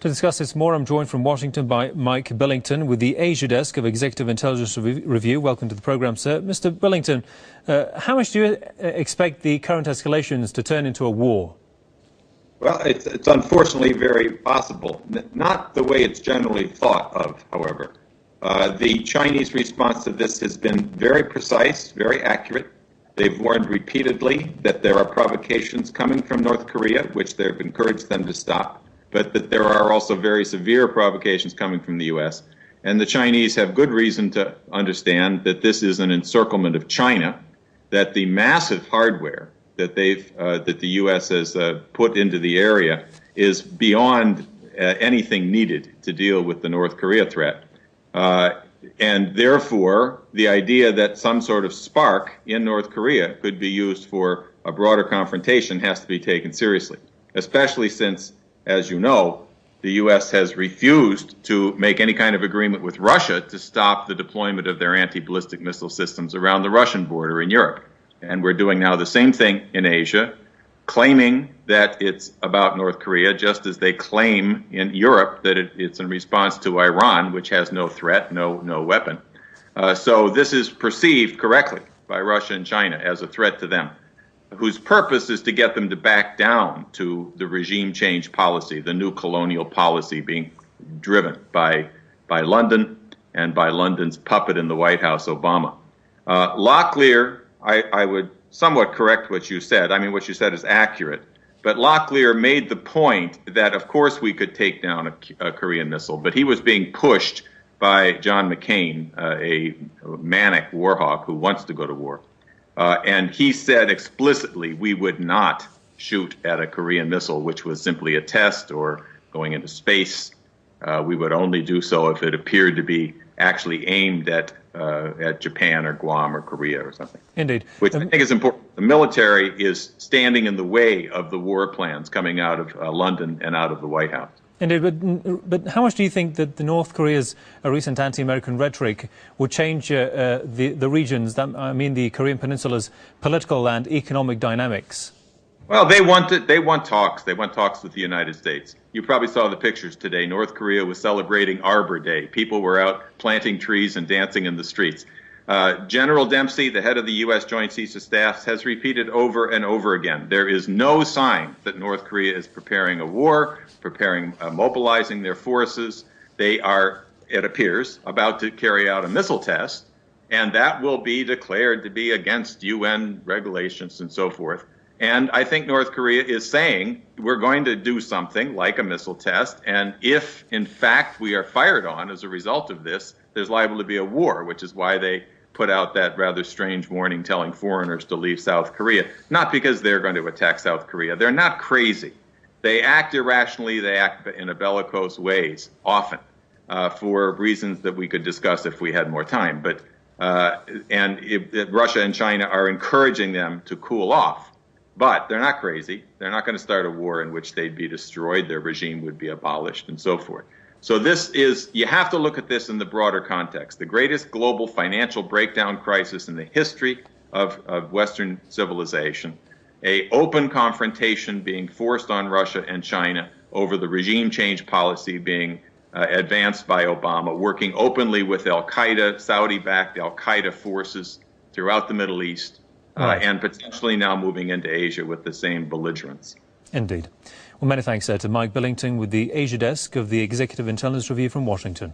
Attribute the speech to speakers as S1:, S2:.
S1: To discuss this more, I'm joined from Washington by Mike Billington with the Asia Desk of Executive Intelligence Review. Welcome to the programme, sir. Mr. Billington, how much do you expect the current escalations to turn into a war?
S2: Well, it's unfortunately very possible. Not the way it's generally thought of, however. The Chinese response to this has been very precise, very accurate. They've warned repeatedly that there are provocations coming from North Korea, which they've encouraged them to stop, but that there are also very severe provocations coming from the U.S. And the Chinese have good reason to understand that this is an encirclement of China, that the massive hardware that that the U.S. has put into the area is beyond anything needed to deal with the North Korea threat. And therefore, the idea that some sort of spark in North Korea could be used for a broader confrontation has to be taken seriously, especially since, as you know, the U.S. has refused to make any kind of agreement with Russia to stop the deployment of their anti-ballistic missile systems around the Russian border in Europe. And we're doing now the same thing in Asia, claiming that it's about North Korea, just as they claim in Europe that it's in response to Iran, which has no threat, no weapon. So this is perceived correctly by Russia and China as a threat to them, whose purpose is to get them to back down to the regime change policy, the new colonial policy being driven by London and by London's puppet in the White House, Obama. Locklear, I would somewhat correct what you said. I mean, what you said is accurate. But Locklear made the point that, of course, we could take down a Korean missile, but he was being pushed by John McCain, a manic war hawk who wants to go to war. And he said explicitly we would not shoot at a Korean missile, which was simply a test or going into space. We would only do so if it appeared to be actually aimed at Japan or Guam or Korea or something.
S1: Indeed.
S2: Which I think is important. The military is standing in the way of the war plans coming out of London and out of the White House.
S1: Indeed, but how much do you think that the North Korea's recent anti-American rhetoric would change the regions, the Korean Peninsula's political and economic dynamics?
S2: Well, they want talks. They want talks with the United States. You probably saw the pictures today. North Korea was celebrating Arbor Day. People were out planting trees and dancing in the streets. General Dempsey, the head of the U.S. Joint Chiefs of Staff, has repeated over and over again, there is no sign that North Korea is preparing a war, mobilizing their forces. They are, it appears, about to carry out a missile test, and that will be declared to be against UN regulations and so forth. And I think North Korea is saying we're going to do something like a missile test, and if, in fact, we are fired on as a result of this, there's liable to be a war, which is why they put out that rather strange warning telling foreigners to leave South Korea. Not because they're going to attack South Korea. They're not crazy. They act irrationally. They act in a bellicose ways, often, for reasons that we could discuss if we had more time. But Russia and China are encouraging them to cool off. But they're not crazy. They're not going to start a war in which they'd be destroyed, their regime would be abolished, and so forth. So you have to look at this in the broader context. The greatest global financial breakdown crisis in the history of Western civilization, an open confrontation being forced on Russia and China over the regime change policy being advanced by Obama, working openly with Al-Qaeda, Saudi-backed Al-Qaeda forces throughout the Middle East, and potentially now moving into Asia with the same belligerence.
S1: Indeed. Well, many thanks to Mike Billington with the Asia Desk of the Executive Intelligence Review from Washington.